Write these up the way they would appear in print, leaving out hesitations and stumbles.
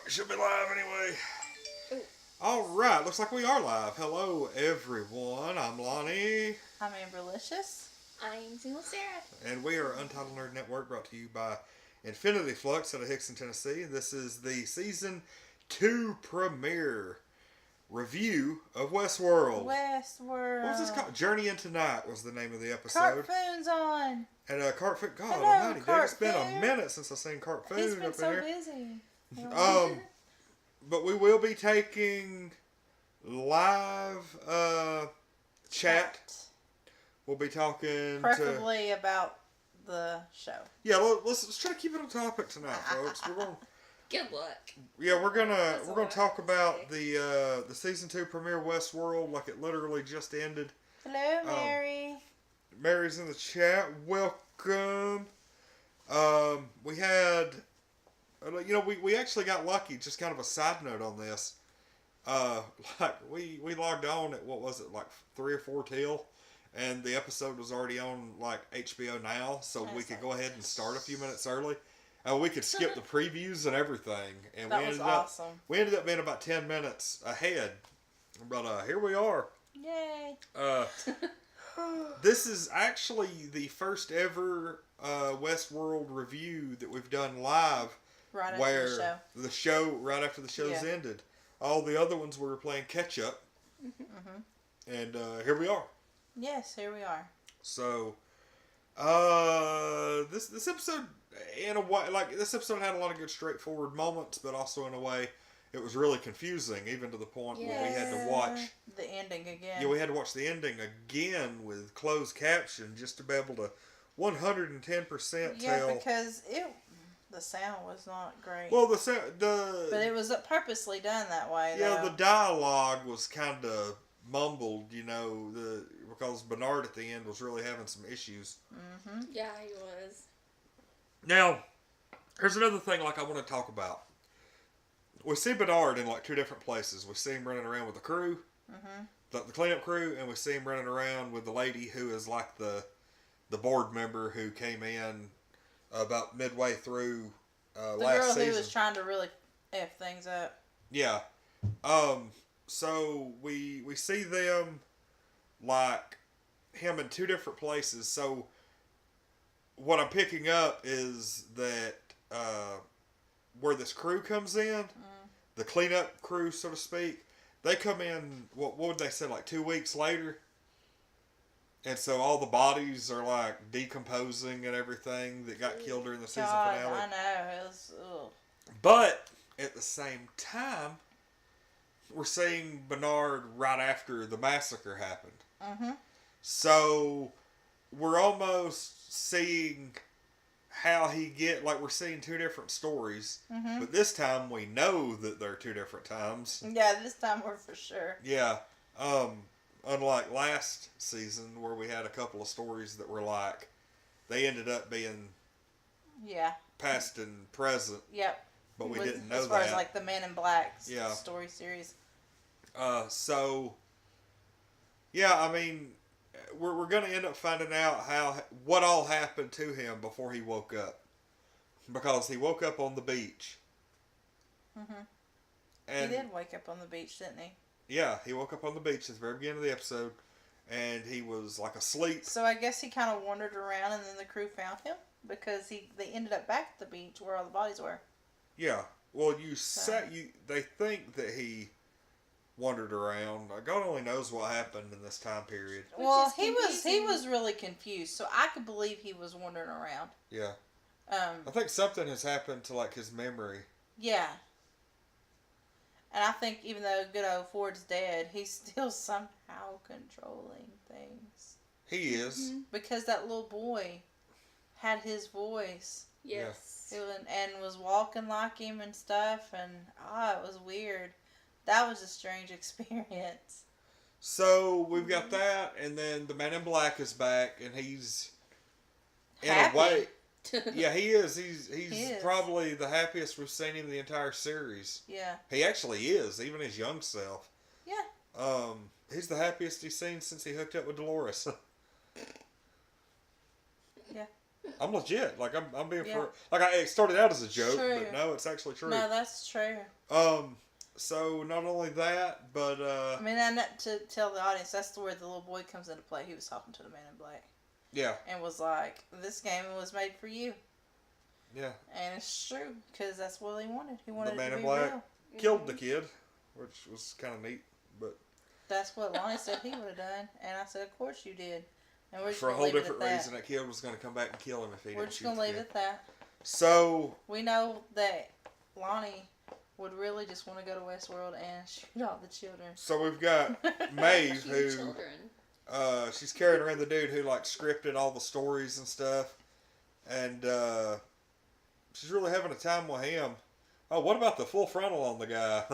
Should be live anyway. Ooh. All right, looks like we are live. Hello, everyone. I'm Lonnie. I'm Amberlicious. I'm Single Sarah. And we are Untitled Nerd Network, brought to you by Infinity Flux out of Hickson, Tennessee. This is the Season 2 premiere review of Westworld. Westworld. What was this called? Journey into Night was the name of the episode. Cartoon's on. And Cartoon, God Hello, almighty, dude, it's been a Cartoon. minute since I've seen Cartoon He's been up so in here. busy. But we will be taking live chat. We'll be talking Preferably about the show. Yeah, let's try to keep it on topic tonight, folks. We're going. Good luck. Yeah, we're gonna That's all I talk have to about the season 2 premiere Westworld, like it literally just ended. Hello, Mary. Mary's in the chat. Welcome. We had, we actually got lucky. Just kind of a side note on this. Like we logged on at, what was it, like 3 or 4 till, and the episode was already on like HBO Now, so we could go ahead and start a few minutes early. We could skip the previews and everything, and That was awesome. We ended up being about 10 minutes ahead, but here we are. Yay! This is actually the first ever Westworld review that we've done live, Right where after the show right after the show's ended. All the other ones we were playing catch up, and here we are. Yes, here we are. So, this episode, in a way, like this episode had a lot of good straightforward moments, but also in a way, it was really confusing, even to the point where we had to watch the ending again. Yeah, we had to watch the ending again with closed caption just to be able to 110% tell. Yeah, because the sound was not great. Well, but it was purposely done that way. Yeah, though. the dialogue was kind of mumbled, because Bernard at the end was really having some issues. Mm-hmm. Yeah, he was. Now, here's another thing I want to talk about. We see Bernard in like 2 different places. We see him running around with the crew, the cleanup crew, and we see him running around with the lady who is like the board member who came in about midway through last season. The girl who was trying to really F things up. Yeah. So we see them, like, him in 2 different places. So what I'm picking up is that where this crew comes in, the cleanup crew, so to speak, they come in, what would they say, like 2 weeks later? And so all the bodies are like decomposing and everything that got killed during the season finale. I know. It was, ugh. But at the same time, we're seeing Bernard right after the massacre happened. So we're almost seeing how we're seeing 2 different stories, but this time we know that they're 2 different times. Yeah, this time we're for sure. Yeah. Unlike last season where we had a couple of stories that were like, they ended up being past and present. Yep. But we didn't know that. As far as like the Men in Black story series. So, yeah, I mean, we're going to end up finding out what all happened to him before he woke up. Because he woke up on the beach. And he did wake up on the beach, didn't he? Yeah, he woke up on the beach at the very beginning of the episode, and he was like asleep. So I guess he kind of wandered around, and then the crew found him because they ended up back at the beach where all the bodies were. Yeah, well, they think that he wandered around. God only knows what happened in this time period. Well, he was really confused, so I could believe he was wandering around. Yeah. I think something has happened to like his memory. Yeah. And I think even though good old Ford's dead, he's still somehow controlling things. He is. Because that little boy had his voice. Yes. And was walking like him and stuff. And, it was weird. That was a strange experience. So, we've got that. And then the Man in Black is back. And he's, in Happy. a way... Yeah, he is. He's probably the happiest we've seen him the entire series. Yeah. He actually is, even his young self. Yeah. He's the happiest he's seen since he hooked up with Dolores. Yeah. I'm legit. Like I'm being Yeah. it started out as a joke, True. but no, it's actually true. No, that's true. So not only that, but I mean, and to tell the audience, that's where the little boy comes into play. He was talking to the man in black. yeah, And was like, "This game was made for you." yeah. And it's true, because that's what he wanted. He wanted The man it to in be black real. killed the kid, which was kind of neat, but That's what Lonnie said he would have done. And I said, of course you did. And we're just for a going to whole leave it different at that. reason, that kid was going to come back and kill him if he We're didn't just shoot going to the leave it kid. at that. So We know that Lonnie would really just want to go to Westworld and shoot all the children. So we've got Maeve, Cute who children. she's carrying around the dude who like scripted all the stories and stuff, and she's really having a time with him. Oh, what about the full frontal on the guy?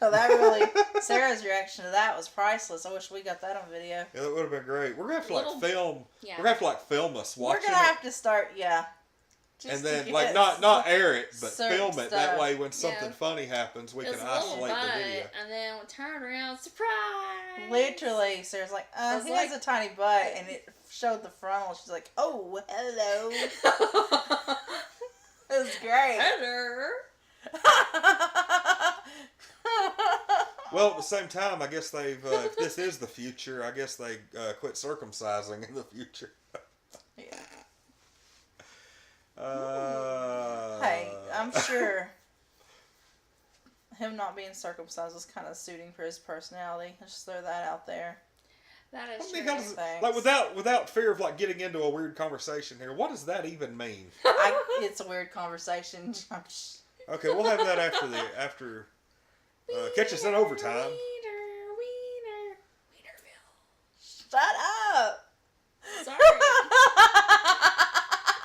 So that really, Sarah's reaction to that was priceless. I wish we got that on video. Yeah, that would have been great. We're gonna have to like Little- film. Yeah. We're gonna have to like film us watching We're going to it, have to start, yeah. Just and to then get like not air it, but certain film it. That stuff. way, when something Yeah. funny happens, we It can was a little isolate butt, the video. and then we turned around, surprise! Literally, Sarah's like, I was he has like- a tiny butt, and it showed the frontal. She's like, oh, hello. It was great. Hello. Well, at the same time, I guess they've. If this is the future, I guess they quit circumcising in the future. Yeah. Hey, Hey, I'm sure him not being circumcised was kind of suiting for his personality. Let's just throw that out there. That I is mean, true. how does it, Thanks. like without fear of like getting into a weird conversation here, what does that even mean? It's a weird conversation. Okay, we'll have that after. Catch us in overtime. Wienerville. Shut up. Sorry.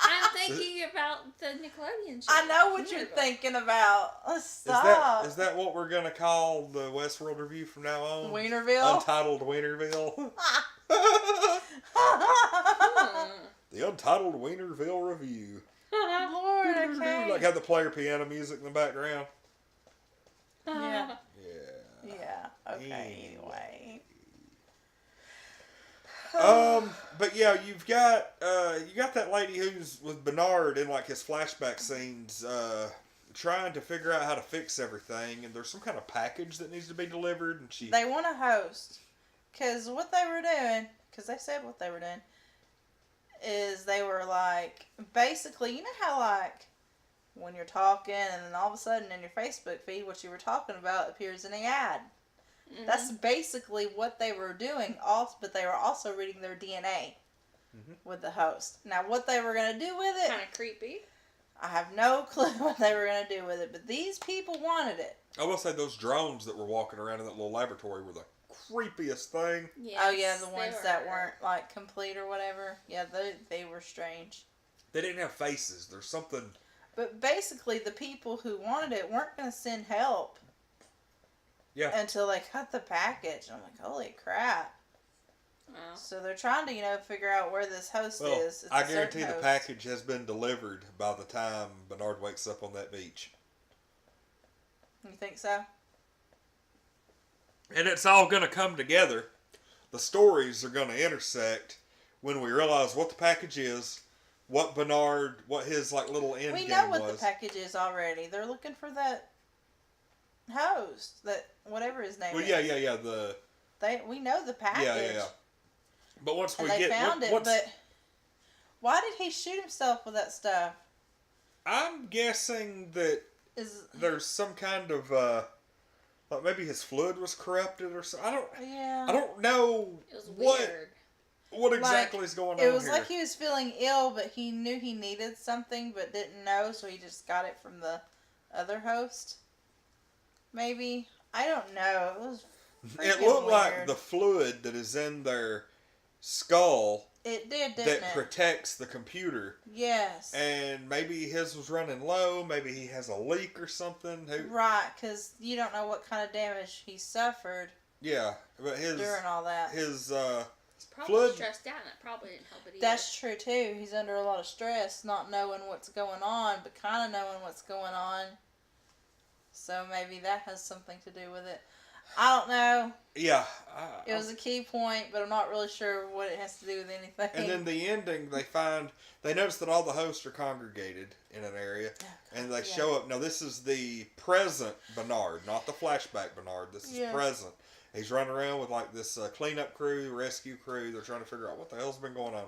I'm thinking about the Nickelodeon show. I know what you're Wienerville. thinking about. Stop. Is that what we're gonna call the Westworld review from now on? Wienerville? Untitled Wienerville. The Untitled Wienerville review. Lord, okay. Like have the player piano music in the background. Yeah. Yeah. Yeah. Okay. Anyway. But yeah, you got that lady who's with Bernard in like his flashback scenes, trying to figure out how to fix everything, and there's some kind of package that needs to be delivered, and she. They want a host, because what they were doing, because they said what they were doing, is they were like, basically, you know how like when you're talking and then all of a sudden in your Facebook feed what you were talking about appears in the ad. Mhm. That's basically what they were doing, also, but they were also reading their DNA with the host. Now, what they were going to do with it, Kind of creepy. I have no clue what they were going to do with it, but these people wanted it. I will say those drones that were walking around in that little laboratory were the creepiest thing. Yes, Oh, yeah, the they ones were. that weren't, like, complete or whatever. Yeah, they were strange. They didn't have faces. There's something. But basically, the people who wanted it weren't going to send help. Yeah. Until they got the package. I'm like, holy crap. Wow. So they're trying to, figure out where this host Well, is. It's I a certain guarantee the host. package has been delivered by the time Bernard wakes up on that beach. You think so? And it's all going to come together. The stories are going to intersect when we realize what the package is, what his like little end We game know what was. the package is already. They're looking for that host, that whatever his name Well, is. yeah. We know the package. Yeah. But once we And they get, found it, once, but why did he shoot himself with that stuff? I'm guessing that Is there's some kind of like maybe his fluid was corrupted or something. yeah. I don't know It was what weird. exactly is going on It was here. like he was feeling ill, but he knew he needed something, but didn't know, so he just got it from the other host. Maybe, I don't know. It was. It freaking looked like weird. the fluid that is in their skull It did, didn't that it? protects the computer. Yes. And maybe his was running low. Maybe he has a leak or something. Right, because you don't know what kind of damage he suffered Yeah, but during all that. his He's probably fluid. stressed out, and that probably didn't help it either. That's true too. He's under a lot of stress, not knowing what's going on, but kind of knowing what's going on. So maybe that has something to do with it. I don't know. Yeah. It was a key point, but I'm not really sure what it has to do with anything. And then the ending, they notice that all the hosts are congregated in an area, and they show up. Now, this is the present Bernard, not the flashback Bernard. This is present. He's running around with like this cleanup crew, rescue crew. They're trying to figure out what the hell's been going on.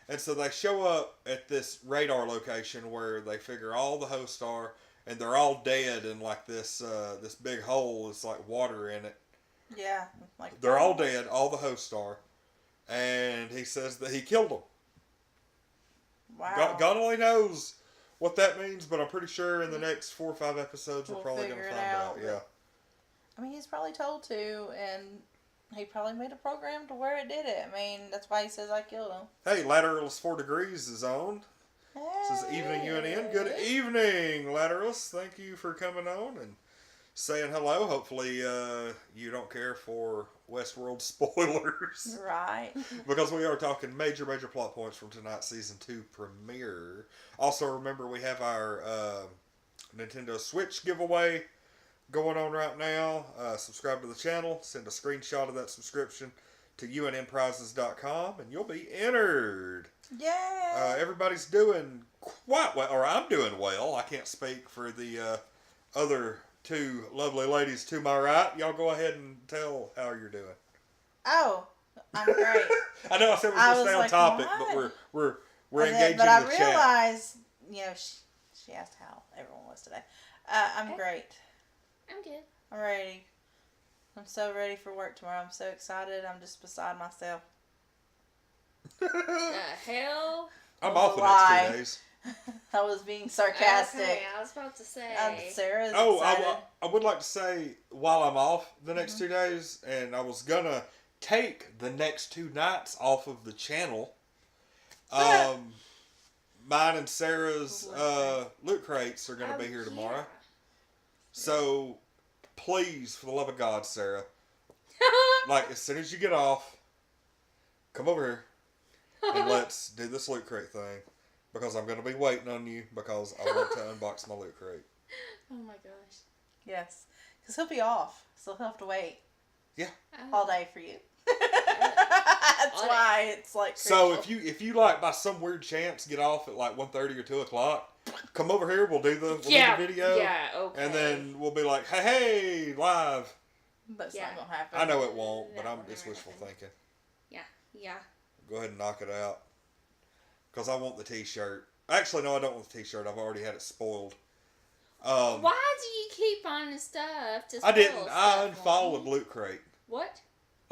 And so they show up at this radar location where they figure all the hosts are, and they're all dead in like this this big hole. It's like water in it. Yeah, like they're all dead. All the hosts are, and he says that he killed them. Wow. God only knows what that means, but I'm pretty sure in the next 4 or 5 episodes we're probably going to find out. Yeah. I mean, he's probably told to, and he probably made a program to where it did it. I mean, that's why he says I killed him. Hey, Lateralus 4 Degrees is on. Hey. This is Evening UNN. Good evening, Lateralus. Thank you for coming on and saying hello. Hopefully you don't care for Westworld spoilers. Right. Because we are talking major plot points from tonight's Season 2 premiere. Also, remember we have our Nintendo Switch giveaway going on right now. Subscribe to the channel. Send a screenshot of that subscription to unnprizes.com and you'll be entered. Yeah. Everybody's doing quite well, or I'm doing well. I can't speak for the other two lovely ladies to my right. Y'all go ahead and tell how you're doing. Oh, I'm great. I know I said we were going to stay on topic, what? but we're engaging but I the chat. realized, she asked how everyone was today. I'm great. I'm good. I'm ready. I'm so ready for work tomorrow. I'm so excited. I'm just beside myself. The hell? I'm off the next 2 days. I was being sarcastic. Okay, I was about to say. Sarah's excited. I would like to say while I'm off the next 2 days, and I was going to take the next 2 nights off of the channel. Mine and Sarah's loot crates are going to be here tomorrow. So, please, for the love of God, Sarah, like, as soon as you get off, come over here, and let's do this loot crate thing, because I'm going to be waiting on you, because I want to unbox my loot crate. Oh my gosh. Yes, because he'll be off, so he'll have to wait. Yeah. All day for you. That's why it's like crucial. So if you like by some weird chance get off at like 1:30 or 2 o'clock, come over here. We'll do the video. Yeah. Okay. And then we'll be like, hey, live. That's not gonna happen. I know it won't, but it's wishful thinking. Yeah. Go ahead and knock it out. Because I want the T-shirt. Actually, no, I don't want the T-shirt. I've already had it spoiled. Why do you keep finding stuff to spoil I didn't. stuff, I unfollowed Loot Crate. What?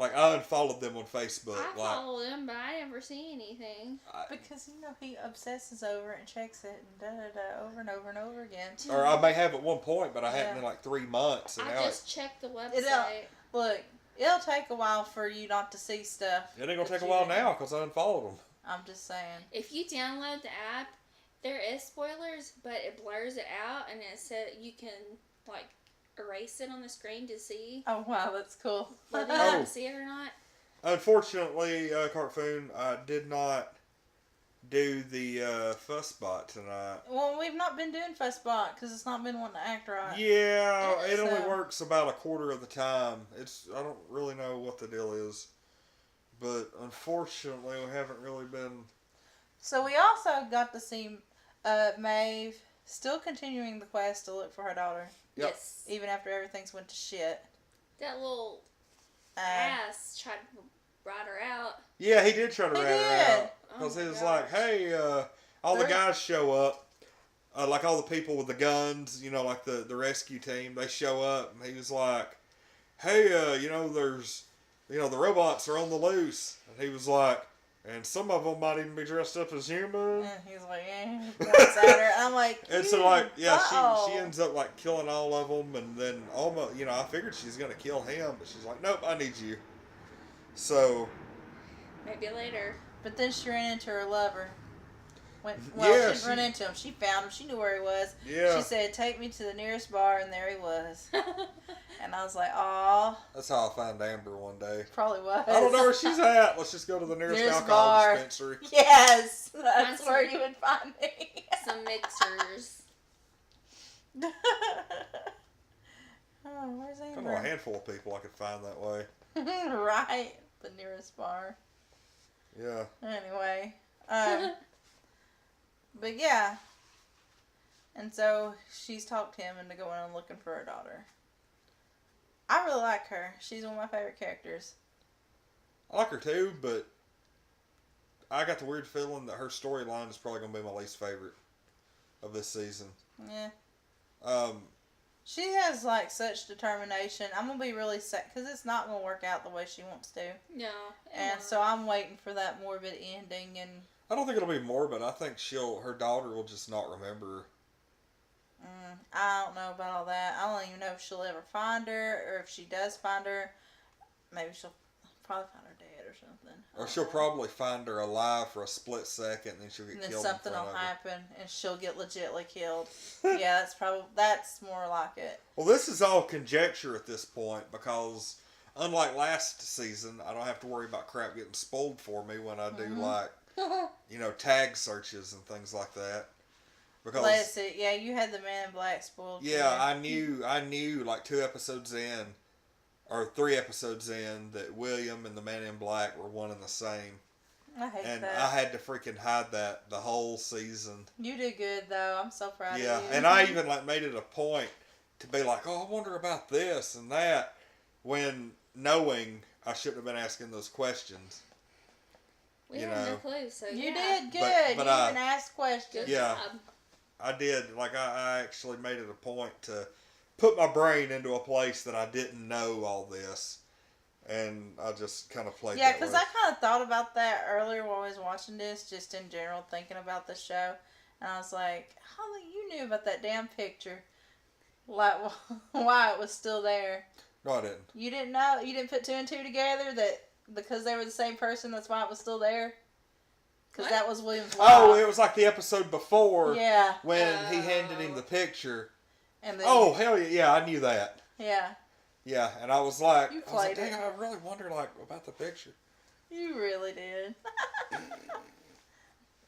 Like, I unfollowed them on Facebook. I follow them, but I never see anything. Because, he obsesses over it and checks it and over and over and over again. Or I may have at one point, but I hadn't in like 3 months. And I now just checked the website. It'll take a while for you not to see stuff. It ain't going to take a while now because I unfollowed them. I'm just saying. If you download the app, there is spoilers, but it blurs it out and it said you can, like, erase it on the screen to see. Oh, wow, that's cool. Whether you want to see it or not. Unfortunately, Cartoon, I did not do the Fussbot tonight. Well, we've not been doing Fussbot because it's not been wanting to act right. Yeah, it only works about a quarter of the time. I don't really know what the deal is. But unfortunately, we haven't really been... So we also got to see Maeve still continuing the quest to look for her daughter. Yep. Yes. Even after everything's went to shit. That little ass tried to rat her out. Yeah, he did try to rat her out. Oh Because he was like, hey, all the guys show up. Like all the people with the guns, like the rescue team, they show up. And he was like, hey, there's, the robots are on the loose. And he was like, and some of them might even be dressed up as human. And he's like, points at her. I'm like, and so she ends up like killing all of them, and then almost, I figured she's gonna kill him, but she's like, nope, I need you. So maybe later. But then she ran into her lover. She didn't run into him. She found him. She knew where he was. Yeah. She said, take me to the nearest bar, and there he was. And I was like, aw. That's how I found Amber one day. Probably was. I don't know where she's at. Let's just go to the nearest alcohol bar. dispensary. Yes, that's where you would find me. Some mixers. Oh, where's Amber? Come know a handful of people I could find that way. Right. The nearest bar. Yeah. Anyway. But yeah. And so she's talked him into going and looking for her daughter. I really like her. She's one of my favorite characters. I like her too, but I got the weird feeling that her storyline is probably going to be my least favorite of this season. Yeah. Um, She has like such determination. I'm going to be really sad because it's not going to work out the way she wants to. No. And so I'm waiting for that morbid ending. And I don't think it'll be morbid. I think her daughter will just not remember her. I don't know about all that. I don't even know if she'll ever find her, or if she does find her, maybe she'll probably find her dead or something. Or she'll probably find her alive for a split second, and then she'll get And then killed. something in front will of her. happen, and she'll get legitly killed. Yeah, that's more like it. Well, this is all conjecture at this point because, unlike last season, I don't have to worry about crap getting spoiled for me when I do tag searches and things like that. Because Bless it. Yeah, you had the Man in Black spoiled. yeah, I knew like 2 episodes in, or 3 episodes in, that William and the Man in Black were one and the same. I hate And that. I had to freaking hide that the whole season. You did good though. I'm so proud of you. Yeah, and I even made it a point to be like, oh, I wonder about this and that, when knowing I shouldn't have been asking those questions. We had no clue, so You yeah. did good. But you even asked questions. Good Yeah. job. I did. Like, I actually made it a point to put my brain into a place that I didn't know all this. And I just kind of played Yeah, that because way. I kind of thought about that earlier while I was watching this, just in general, thinking about the show. And I was like, Holly, you knew about that damn picture. Like, why it was still there. No, I didn't. You didn't know? You didn't put 2 and 2 together that because they were the same person, that's why it was still there? Because that was William's wife. Oh, it was like the episode before Yeah. when he handed him the picture. And then, Oh, hell yeah. Yeah, I knew that. Yeah. Yeah, and I was like, You I was like, played it. dang, I really wondered about the picture. You really did.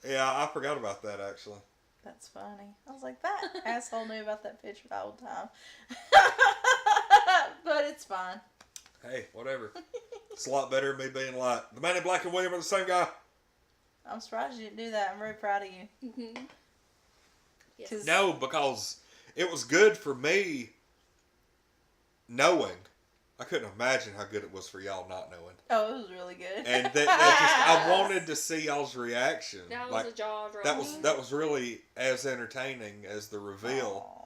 Yeah, I forgot about that, actually. That's funny. I was like, that asshole knew about that picture the whole time. But it's fine. Hey, whatever. It's a lot better than me being like, the Man in Black and William are the same guy. I'm surprised you didn't do that. I'm very proud of you. Mm-hmm. Yes. No, because it was good for me knowing. I couldn't imagine how good it was for y'all not knowing. Oh, it was really good. And I wanted to see y'all's reaction. That was like, a jaw drop. that was really as entertaining as the reveal. Aw.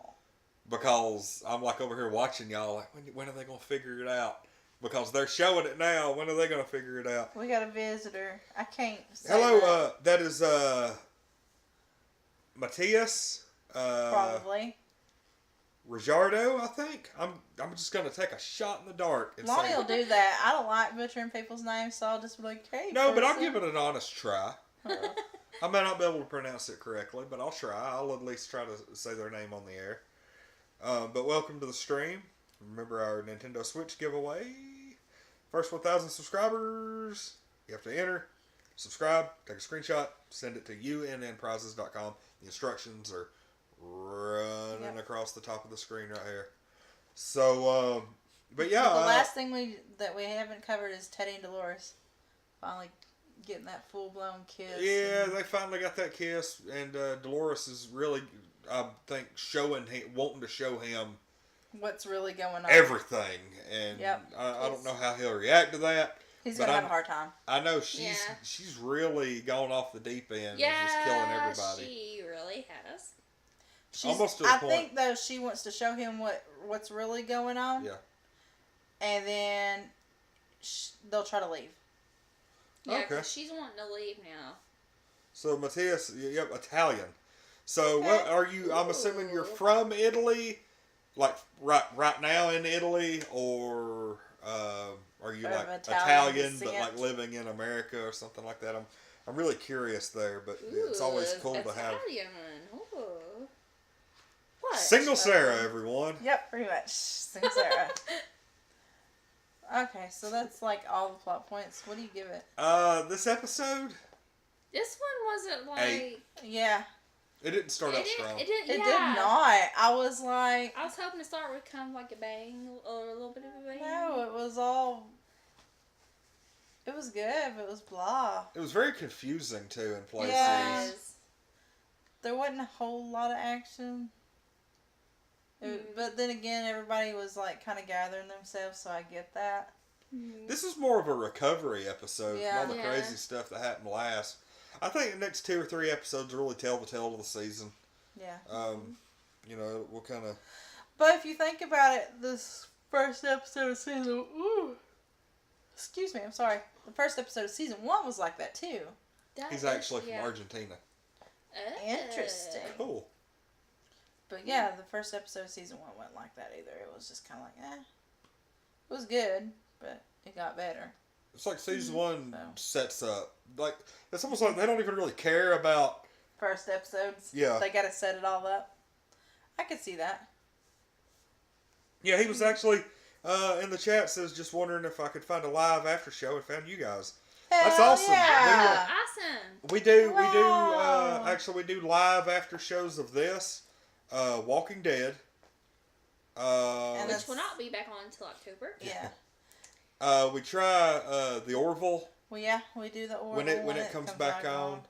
Because I'm like over here watching y'all like, when are they going to figure it out? Because they're showing it now. When are they going to figure it out? We got a visitor. I can't say Hello, that is Matthias. probably. Rijardo, I think. I'm just going to take a shot in the dark. And Lonnie say, will do that. I don't like butchering people's names, so I'll just be like, hey, no, but I'll person. give it an honest try. Uh-oh. I may not be able to pronounce it correctly, but I'll try. I'll at least try to say their name on the air. But welcome to the stream. Remember our Nintendo Switch giveaway. First 1,000 subscribers, you have to enter, subscribe, take a screenshot, send it to unnprizes.com. The instructions are running across the top of the screen right here. So, but yeah. The last thing we haven't covered is Teddy and Dolores. Finally getting that full-blown kiss. Yeah, they finally got that kiss, and Dolores is really, I think, wanting to show him what's really going on. everything, and Yep. I don't know how he'll react to that. He's but going to have a hard time. I know she's really gone off the deep end and Yeah, just killing everybody. she really has. Almost to the I point. think, though, she wants to show him what's really going on. Yeah. And then they'll try to leave. Yeah, Okay. 'cause she's wanting to leave now. So Matthias, yep, Italian. So Okay. what are you? I'm assuming you're from Italy, like right now in Italy, or are you Of like Italian but like descent. living in America or something like that? I'm really curious there, but it's always cool to have Italian. Ooh. What? single Sarah, everyone. Yep, pretty much. Sing Sarah. Okay, so that's like all the plot points. What do you give it? This episode, This one wasn't like. Eight. Yeah. It didn't start out It strong. did. It It did. did Yeah. not. I was like, I was hoping to start with kind of like a bang or a little bit of a bang. no, it was all. It was good, but it was blah. It was very confusing too in places. Yeah. Yes. There wasn't a whole lot of action. But then again, everybody was like kind of gathering themselves, so I get that. This is more of a recovery episode Yeah. from all the crazy stuff that happened last. I think the next 2 or 3 episodes really tell the tale of the season. Yeah. You know, we'll kind of. But if you think about it, this first episode of season. Excuse me, I'm sorry. The first episode of season 1 was like that too. He's actually from Argentina. Interesting. Cool. But yeah, the first episode of season 1 wasn't like that either. It was just kind of like, It was good, but it got better. It's like season 1 So. sets up. Like, it's almost like they don't even really care about. First episodes. Yeah. They got to set it all up. I could see that. Yeah, he was actually in the chat says just wondering if I could find a live after show and found you guys. That's Hell awesome. Yeah. Awesome. We do Wow. actually we do live after shows of this. Walking Dead. And Which will not be back on until October. Yeah. We try the Orville Well, yeah, we do the oral when it comes back on.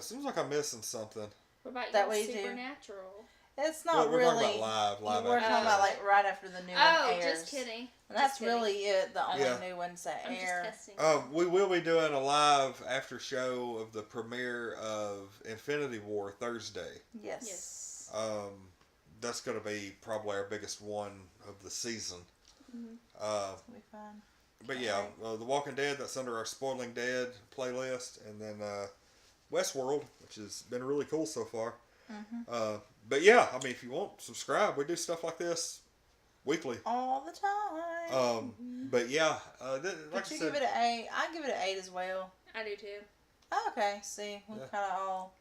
Seems like I'm missing something. What about That your way you do. Supernatural? It's not We're really. talking about live We're after talking about shows. like right after the new Oh, one airs. just kidding. And that's Just kidding. really it. The only Yeah. new ones that I'm just air. testing. We will be doing a live after show of the premiere of Infinity War Thursday. Yes. That's going to be probably our biggest one of the season. It'll be fun. But yeah, The Walking Dead, that's under our Spoiling Dead playlist. And then Westworld, which has been really cool so far. But yeah, I mean, if you want, subscribe. We do stuff like this weekly. All the time. But yeah, like But I you said, give it an 8. I give it an 8 as well. I do too. Oh, okay, see, we Yeah. kind of all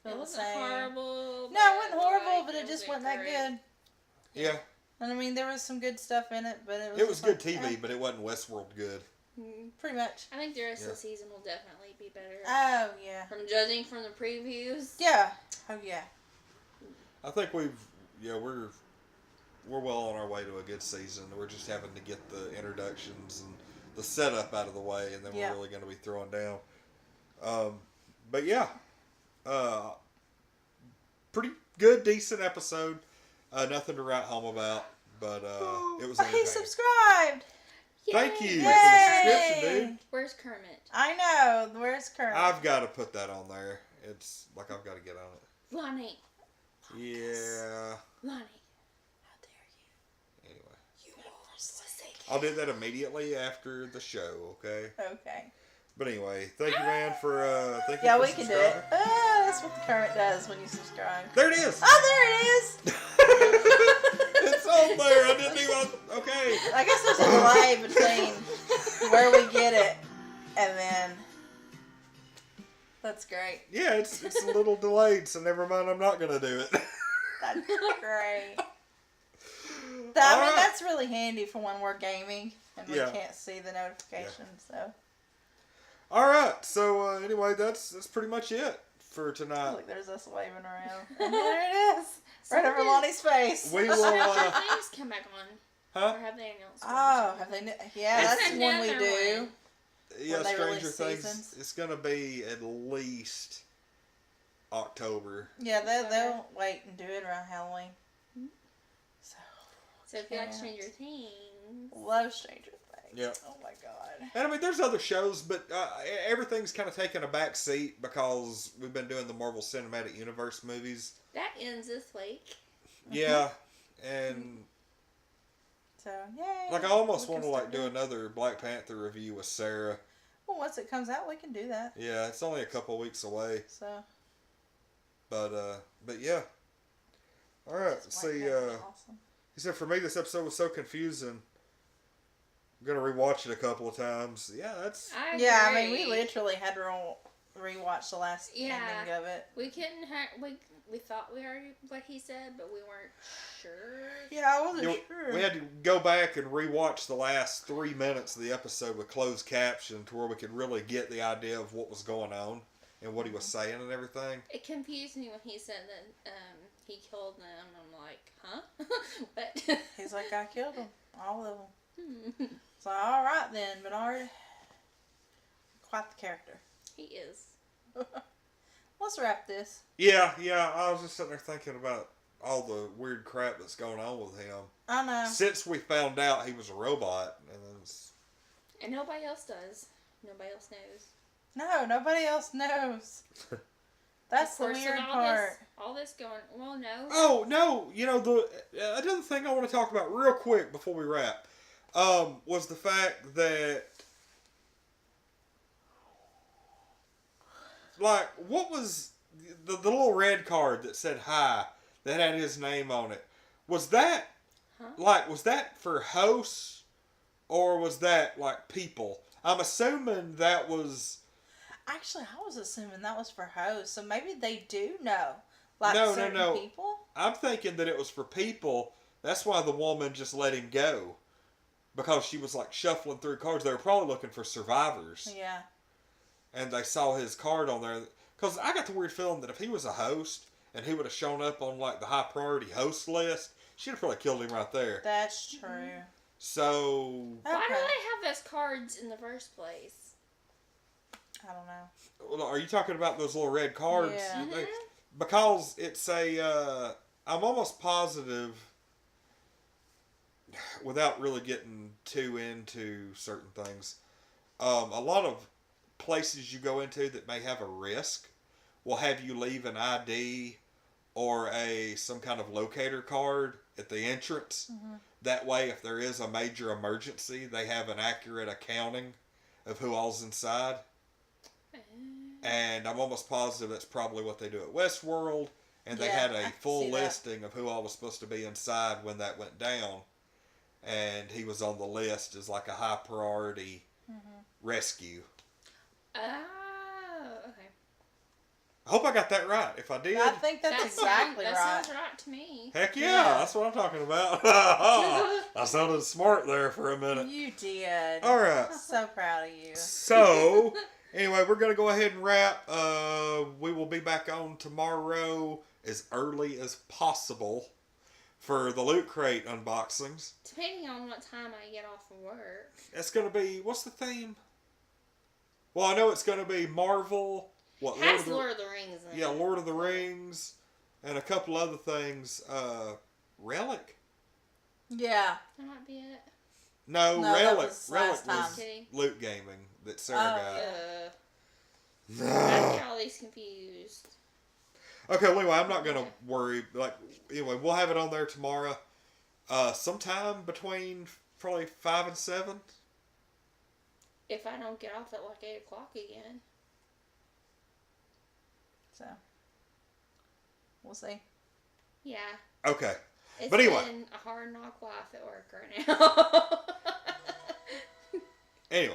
feel It the wasn't same. horrible. No, it wasn't horrible, like, but it just wasn't that great. good. yeah, And I mean, there was some good stuff in it, but it was. it was just good like, TV, but it wasn't Westworld good. pretty much. I think the rest of Yeah. the season will definitely be better. Oh yeah. From judging from the previews. Yeah. Oh yeah. I think we're well on our way to a good season. We're just having to get the introductions and the setup out of the way, and then Yeah. we're really going to be throwing down. But yeah, pretty good, decent episode. Nothing to write home about, but it was He entertaining. subscribed. Thank you Yay! for the subscription, dude. Where's Kermit? I know. Where's Kurt? I've got to put that on there. It's like I've got to get on it. Lonnie. Yeah. Lonnie. How dare you? Anyway, You are forsaken. I'll do that immediately after the show. Okay. Okay. But anyway, thank you, man, for thank you Yeah, for we can do it. subscribing. That's what the current does when you subscribe. There it is. Oh, there it is. It's on there. I didn't even. Okay. I guess there's a delay between where we get it and then. That's great. Yeah, it's a little delayed, so never mind. I'm not gonna do it. That's great. I mean, Alright. that's really handy for when we're gaming and we Yeah. can't see the notifications. So, All right. So anyway, that's pretty much it for tonight. look, there's us waving around. And there it is, right over Lonnie's face. We will. Stranger Things come back on. Huh? Or have they announced? Oh, have they? Yeah, That's that's the one we another do. one. Yeah, When they Stranger release Things. seasons. It's gonna be at least October. Yeah, they'll wait and do it around Halloween. So if you like Can't. Stranger Things, Love Stranger Things. Yeah. Oh my god. And I mean, there's other shows, but everything's kind of taken a back seat because we've been doing the Marvel Cinematic Universe movies. that ends this week. Yeah, and So yay. like I almost We want can to start do doing- another Black Panther review with Sarah. Well, once it comes out, we can do that. Yeah, it's only a couple weeks away, So. but yeah. All right, Black see. Panther's awesome. He said, for me, this episode was so confusing. I'm gonna rewatch it a couple of times. Yeah, that's. Yeah, I agree. mean, we literally had to rewatch the last Yeah. ending of it. We couldn't. We thought we heard what he said, but we weren't sure. Yeah, I wasn't You know, sure. we had to go back and rewatch the last 3 minutes of the episode with closed caption to where we could really get the idea of what was going on. and what he was saying and everything. It confused me when he said that he killed them. I'm like, huh? What? He's like, I killed them. All of them. So, alright then, Bernard. Quite the character. He is. Let's wrap this. Yeah, I was just sitting there thinking about all the weird crap that's going on with him. I know. Since we found out he was a robot. And nobody else does. Nobody else knows. No, nobody else knows. That's the weird part. All this going, well, no. Oh, no. You know, the another thing I want to talk about real quick before we wrap was the fact that, like, what was the little red card that said hi, that had his name on it? Was that, was that for hosts, or was that, like, people? I'm assuming that was... Actually, I was assuming that was for hosts, so maybe they do know. Like, certain people? I'm thinking that it was for people. That's why the woman just let him go. Because she was, like, shuffling through cards. They were probably looking for survivors. Yeah. And they saw his card on there. Because I got the weird feeling that if he was a host, and he would have shown up on, like, the high priority host list, she'd have probably killed him right there. That's true. So... Why do they have those cards in the first place? I don't know. Well, are you talking about those little red cards? Yeah. Mm-hmm. Because it's a... I'm almost positive, without really getting too into certain things, a lot of places you go into that may have a risk will have you leave an ID or some kind of locator card at the entrance. Mm-hmm. That way, if there is a major emergency, they have an accurate accounting of who all's inside. And I'm almost positive that's probably what they do at Westworld. And they had a full listing of who all was supposed to be inside when that went down. And he was on the list as like a high priority rescue. Oh, okay. I hope I got that right. If I did, I think that's exactly right. That sounds right to me. Heck yeah, that's what I'm talking about. I sounded smart there for a minute. You did. All right. So proud of you. So, anyway, we're going to go ahead and wrap. We will be back on tomorrow as early as possible for the Loot Crate unboxings. Depending on what time I get off of work. It's going to be, what's the theme? Well, I know it's going to be Marvel. What, Has Lord of the Rings in it. Yeah, Lord of the Rings. And a couple other things. Relic? Yeah. That might be it. No, Relic. Relic time. was Loot Gaming that Sarah got. I get all these confused. Okay, well, anyway, I'm not going to worry. Anyway, we'll have it on there tomorrow. Sometime between probably 5 and 7. If I don't get off at like 8 o'clock again. So, we'll see. Yeah. Okay. It's But anyway. been a hard knock life at work right now. Anyway.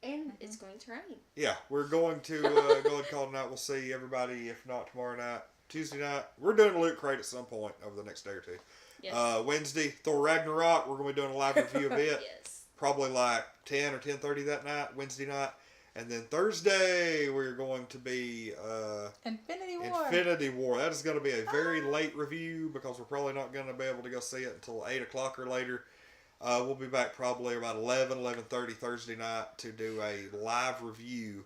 And it's going to rain. Yeah, we're going to go ahead and call it a night. We'll see everybody, if not tomorrow night, Tuesday night. We're doing a Loot Crate at some point over the next day or two. Yes. Wednesday, Thor Ragnarok. We're going to be doing a live review of it. Yes. Probably like 10 or 10:30 that night, Wednesday night. And then Thursday, we're going to be Infinity War. That is going to be a very late review because we're probably not going to be able to go see it until 8 o'clock or later. We'll be back probably about 11:30 Thursday night to do a live review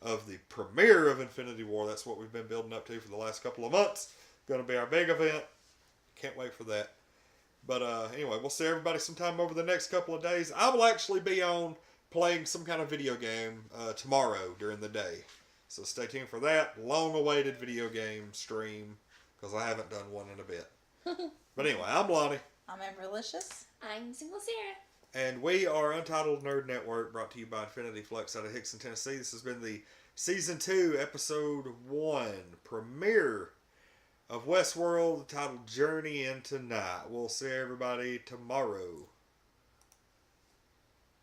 of the premiere of Infinity War. That's what we've been building up to for the last couple of months. Going to be our big event. Can't wait for that. But anyway, we'll see everybody sometime over the next couple of days. I will actually be on playing some kind of video game tomorrow during the day. So stay tuned for that long-awaited video game stream because I haven't done one in a bit. But anyway, I'm Lonnie. I'm Amberlicious. I'm Single Sarah. And we are Untitled Nerd Network, brought to you by Infinity Flux out of Hickson, Tennessee. This has been the Season 2, Episode 1 premiere of Westworld, titled Journey into Night. We'll see everybody tomorrow.